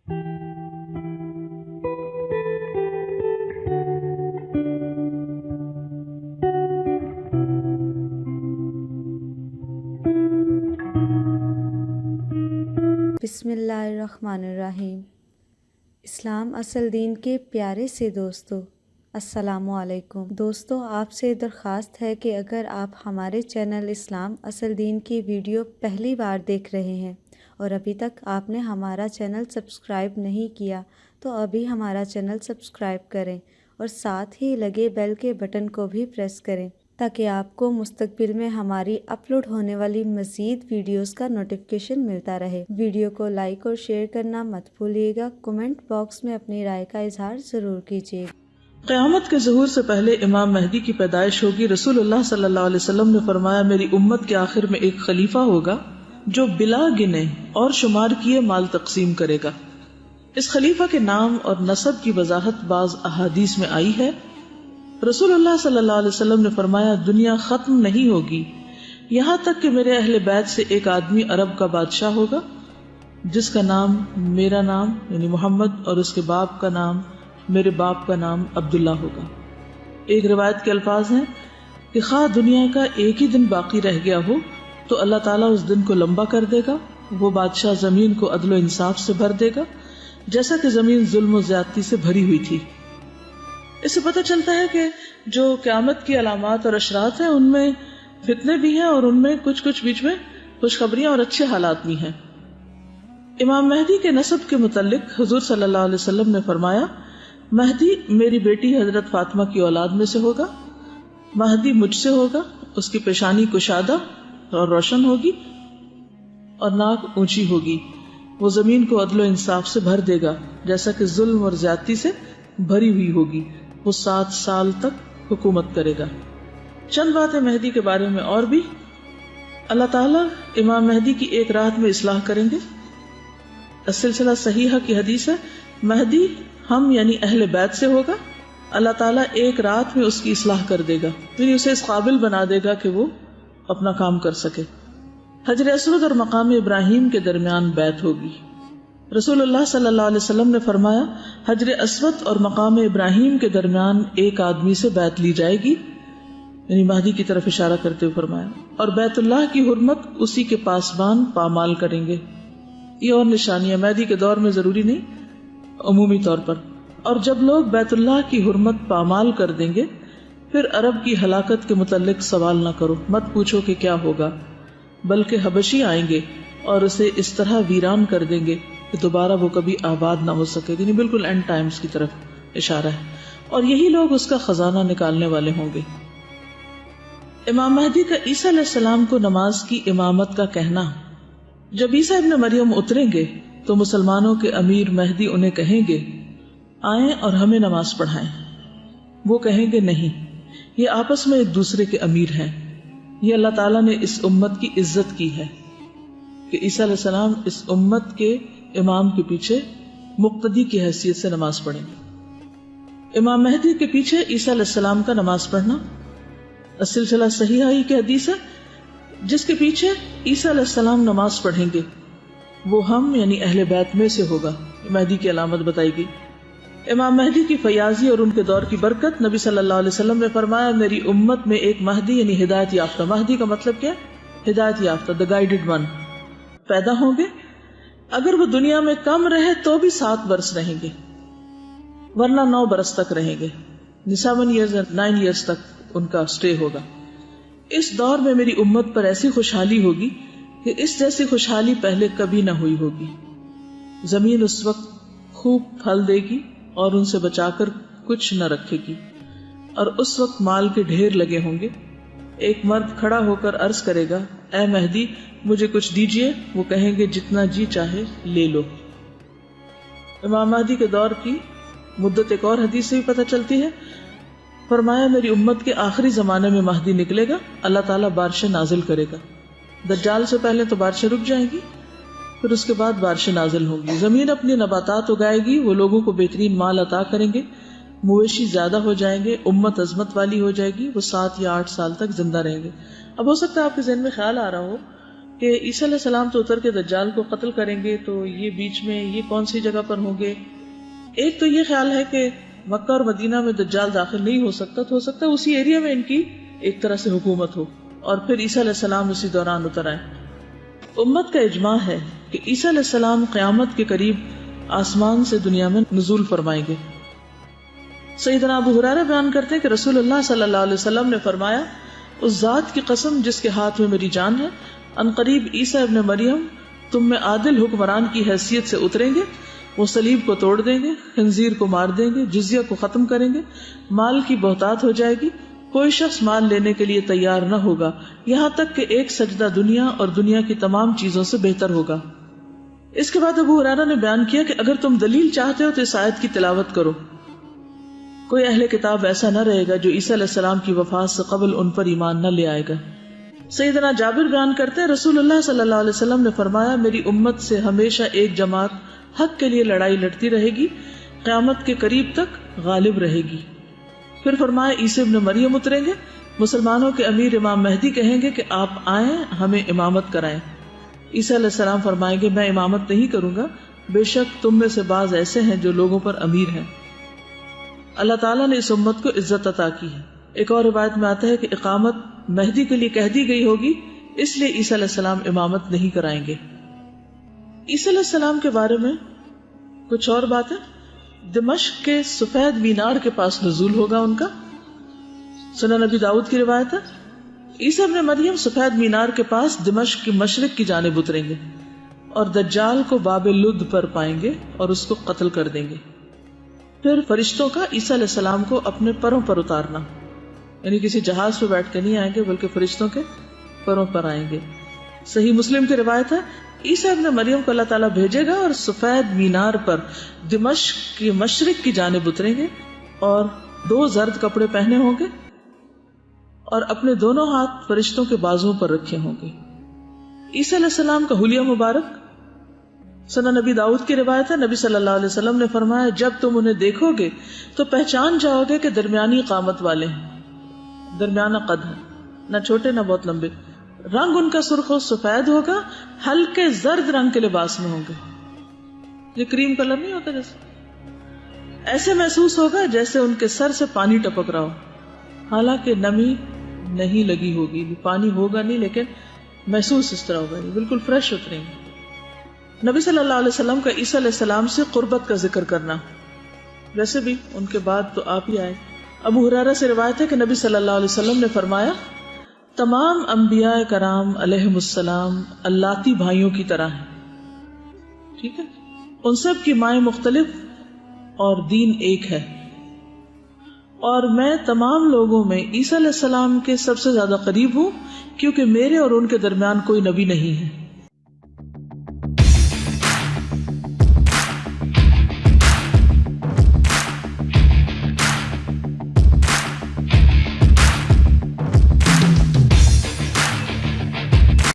بسم اللہ الرحمن الرحیم۔ اسلام اصل دین کے پیارے سے دوستو، السلام علیکم۔ دوستو، آپ سے درخواست ہے کہ اگر آپ ہمارے چینل اسلام اصل دین کی ویڈیو پہلی بار دیکھ رہے ہیں اور ابھی تک آپ نے ہمارا چینل سبسکرائب نہیں کیا تو ابھی ہمارا چینل سبسکرائب کریں اور ساتھ ہی لگے بیل کے بٹن کو بھی پریس کریں تاکہ آپ کو مستقبل میں ہماری اپلوڈ ہونے والی مزید ویڈیوز کا نوٹیفیکیشن ملتا رہے۔ ویڈیو کو لائک اور شیئر کرنا مت بھولیے گا۔ کمنٹ باکس میں اپنی رائے کا اظہار ضرور کیجیے۔ قیامت کے ظہور سے پہلے امام مہدی کی پیدائش ہوگی۔ رسول اللہ صلی اللہ علیہ وسلم نے فرمایا، میری امت کے آخر میں ایک خلیفہ ہوگا جو بلا گنے اور شمار کیے مال تقسیم کرے گا۔ اس خلیفہ کے نام اور نسب کی وضاحت بعض احادیث میں آئی ہے۔ رسول اللہ صلی اللہ علیہ وسلم نے فرمایا، دنیا ختم نہیں ہوگی یہاں تک کہ میرے اہل بیت سے ایک آدمی عرب کا بادشاہ ہوگا جس کا نام میرا نام یعنی محمد اور اس کے باپ کا نام میرے باپ کا نام عبداللہ ہوگا۔ ایک روایت کے الفاظ ہیں کہ خواہ دنیا کا ایک ہی دن باقی رہ گیا ہو تو اللہ تعالیٰ اس دن کو لمبا کر دے گا۔ وہ بادشاہ زمین کو عدل و انصاف سے بھر دے گا جیسا کہ زمین ظلم و زیادتی سے بھری ہوئی تھی۔ اس سے پتہ چلتا ہے کہ جو قیامت کی علامات اور اشراط ہیں ان میں فتنے بھی ہیں اور ان میں کچھ بیچ میں خوشخبریاں اور اچھے حالات بھی ہیں۔ امام مہدی کے نسب کے متعلق حضور صلی اللہ علیہ وسلم نے فرمایا، مہدی میری بیٹی حضرت فاطمہ کی اولاد میں سے ہوگا۔ مہدی مجھ سے ہوگا، اس کی پیشانی کشادہ اور روشن ہوگی اور ناک اونچی ہوگی۔ وہ زمین کو عدل و انصاف سے بھر دے گا جیسا کہ ظلم اور زیادتی سے بھری ہوئی ہوگی۔ وہ 7 سال تک حکومت کرے گا۔ چند باتیں مہدی کے بارے میں اور بھی۔ اللہ تعالیٰ امام مہدی کی ایک رات میں اصلاح کریں گے۔ السلسلہ صحیحہ کی حدیث ہے، مہدی ہم یعنی اہل بیت سے ہوگا، اللہ تعالیٰ ایک رات میں اس کی اصلاح کر دے گا، یعنی اسے اس قابل بنا دے گا کہ وہ اپنا کام کر سکے۔ حجر اسود اور مقام ابراہیم کے درمیان بیعت ہوگی۔ رسول اللہ صلی اللہ علیہ وسلم نے فرمایا، حجر اسود اور مقام ابراہیم کے درمیان ایک آدمی سے بیعت لی جائے گی، یعنی مہدی کی طرف اشارہ کرتے ہوئے فرمایا، اور بیت اللہ کی حرمت اسی کے پاسبان پامال کریں گے۔ یہ اور نشانیاں مہدی کے دور میں ضروری نہیں، عمومی طور پر۔ اور جب لوگ بیت اللہ کی حرمت پامال کر دیں گے پھر عرب کی ہلاکت کے متعلق سوال نہ کرو، مت پوچھو کہ کیا ہوگا، بلکہ حبشی آئیں گے اور اسے اس طرح ویران کر دیں گے کہ دوبارہ وہ کبھی آباد نہ ہو سکے، یعنی بالکل اینڈ ٹائمز کی طرف اشارہ ہے، اور یہی لوگ اس کا خزانہ نکالنے والے ہوں گے۔ امام مہدی کا عیسیٰ علیہ السلام کو نماز کی امامت کا کہنا۔ جب عیسیٰ ابن مریم اتریں گے تو مسلمانوں کے امیر مہدی انہیں کہیں گے، آئیں اور ہمیں نماز پڑھائیں۔ وہ کہیں گے، نہیں، یہ آپس میں ایک دوسرے کے امیر ہیں، یہ اللہ تعالیٰ نے اس امت کی عزت کی ہے کہ عیسیٰ علیہ السلام اس امت کے امام کے پیچھے مقتدی کی حیثیت سے نماز پڑھیں گے۔ امام مہدی کے پیچھے عیسیٰ علیہ السلام کا نماز پڑھنا۔ السلسلہ صحیحہ کی حدیث ہے، جس کے پیچھے عیسیٰ علیہ السلام نماز پڑھیں گے وہ ہم یعنی اہل بیت میں سے ہوگا۔ مہدی کی علامت بتائی گئی۔ امام مہدی کی فیاضی اور ان کے دور کی برکت۔ نبی صلی اللہ علیہ وسلم نے فرمایا، میری امت میں ایک مہدی یعنی ہدایت یافتہ، مہدی کا مطلب کیا؟ ہدایت یافتہ، the guided one، پیدا ہوں گے۔ اگر وہ دنیا میں کم رہے تو بھی 7 برس رہیں گے، ورنہ 9 برس تک رہیں گے، 7 years اور 9 years تک ان کا سٹے ہوگا۔ اس دور میں میری امت پر ایسی خوشحالی ہوگی کہ اس جیسی خوشحالی پہلے کبھی نہ ہوئی ہوگی۔ زمین اس وقت خوب پھل دے گی اور ان سے بچا کر کچھ نہ رکھے گی، اور اس وقت مال کے ڈھیر لگے ہوں گے۔ ایک مرد کھڑا ہو کر عرض کرے گا، اے مہدی مجھے کچھ دیجئے، وہ کہیں گے جتنا جی چاہے لے لو۔ امام مہدی کے دور کی مدت ایک اور حدیث سے بھی پتہ چلتی ہے۔ فرمایا، میری امت کے آخری زمانے میں مہدی نکلے گا، اللہ تعالیٰ بارشیں نازل کرے گا۔ دجال سے پہلے تو بارشیں رک جائیں گی، پھر اس کے بعد بارشیں نازل ہوں گی، زمین اپنی نباتات اگائے گی، وہ لوگوں کو بہترین مال عطا کریں گے، مویشی زیادہ ہو جائیں گے، امت عظمت والی ہو جائے گی، وہ 7 یا 8 سال تک زندہ رہیں گے۔ اب ہو سکتا ہے آپ کے ذہن میں خیال آ رہا ہو کہ عیسیٰ علیہ السلام تو اتر کے دجال کو قتل کریں گے، تو یہ بیچ میں یہ کون سی جگہ پر ہوں گے؟ ایک تو یہ خیال ہے کہ مکہ اور مدینہ میں دجال داخل نہیں ہو سکتا، تو ہو سکتا ہے اسی ایریا میں ان کی ایک طرح سے حکومت ہو اور پھر عیسیٰ علیہ السلام اسی دوران اتر آئے۔ امت کا اجماع ہے کہ عیسیٰ علیہ السلام قیامت کے قریب آسمان سے دنیا میں نزول فرمائیں گے۔ سیدنا ابو ہریرہ بیان کرتے ہیں کہ رسول اللہ صلی اللہ علیہ وسلم نے فرمایا، اس ذات کی قسم جس کے ہاتھ میں میری جان ہے، ان قریب عیسیٰ ابن مریم تم میں عادل حکمران کی حیثیت سے اتریں گے، وہ صلیب کو توڑ دیں گے، خنزیر کو مار دیں گے، جزیہ کو ختم کریں گے، مال کی بہتات ہو جائے گی، کوئی شخص مال لینے کے لیے تیار نہ ہوگا یہاں تک کہ ایک سجدہ دنیا اور دنیا کی تمام چیزوں سے بہتر ہوگا۔ اس کے بعد ابو ہریرہ نے بیان کیا کہ اگر تم دلیل چاہتے ہو تو اس آیت کی تلاوت کرو، کوئی اہل کتاب ایسا نہ رہے گا جو عیسیٰ علیہ السلام کی وفات سے قبل ان پر ایمان نہ لے آئے گا۔ سیدنا جابر بیان کرتے ہیں رسول اللہ صلی اللہ علیہ وسلم نے فرمایا، میری امت سے ہمیشہ ایک جماعت حق کے لیے لڑائی لڑتی رہے گی، قیامت کے قریب تک غالب رہے گی۔ پھر فرمایا عیسیٰ ابن مریم اتریں گے، مسلمانوں کے امیر امام مہدی کہیں گے کہ آپ آئیں ہمیں امامت کرائیں۔ عیسیٰ علیہ السلام فرمائیں گے، میں امامت نہیں کروں گا، بے شک تم میں سے بعض ایسے ہیں جو لوگوں پر امیر ہیں۔ اللہ تعالیٰ نے اس امت کو عزت عطا کی ہے۔ ایک اور روایت میں آتا ہے کہ اقامت مہدی کے لیے کہہ دی گئی ہوگی، اس لیے عیسیٰ علیہ السلام امامت نہیں کرائیں گے۔ عیسیٰ علیہ السلام کے بارے میں کچھ اور باتیں، دمشق کے سفید مینار کے پاس نزول ہوگا ان کا۔ سنن نبی داؤد کی روایت ہے، عیسیٰ ابن مریم سفید مینار کے پاس دمشق کی مشرق کی جانب اتریں گے اور دجال کو باب لد پر پائیں گے اور اس کو قتل کر دیں گے۔ پھر فرشتوں کا عیسیٰ علیہ السلام کو اپنے پروں پر اتارنا، یعنی کسی جہاز پہ بیٹھ کے نہیں آئیں گے بلکہ فرشتوں کے پروں پر آئیں گے۔ صحیح مسلم کی روایت ہے، عیسیٰ ابن مریم کو اللہ تعالیٰ بھیجے گا اور سفید مینار پر دمشق کی مشرق کی جانب اتریں گے اور 2 زرد کپڑے پہنے ہوں گے اور اپنے دونوں ہاتھ فرشتوں کے بازوؤں پر رکھے ہوں گے۔ عیسیٰ علیہ السلام کا حلیہ مبارک، سنن نبی داؤد کی روایت ہے، نبی صلی اللہ علیہ وسلم نے فرمایا، جب تم انہیں دیکھو گے تو پہچان جاؤ گے کہ درمیانی قامت والے ہیں، درمیانہ قد ہے، نہ چھوٹے نہ بہت لمبے، رنگ ان کا سرخ و سفید ہوگا، ہلکے زرد رنگ کے لباس میں ہوں گے، یہ کریم کلر نہیں ہوتا جیسے، ایسے محسوس ہوگا جیسے ان کے سر سے پانی ٹپک رہا ہو، حالانکہ نمی نہیں لگی ہوگی، پانی ہوگا نہیں لیکن محسوس اس طرح ہوگا، بالکل فریش اتریں گے۔ نبی صلی اللہ علیہ وسلم کا عیسیٰ علیہ السلام سے قربت کا ذکر کرنا، ویسے بھی ان کے بعد تو آپ ہی آئے۔ ابو ہریرہ سے روایت ہے کہ نبی صلی اللہ علیہ وسلم نے فرمایا، تمام انبیاء کرام علیہم السلام اللاتی بھائیوں کی طرح ہیں، ٹھیک ہے، ان سب کی مائیں مختلف اور دین ایک ہے، اور میں تمام لوگوں میں عیسیٰ علیہ السلام کے سب سے زیادہ قریب ہوں، کیونکہ میرے اور ان کے درمیان کوئی نبی نہیں ہے۔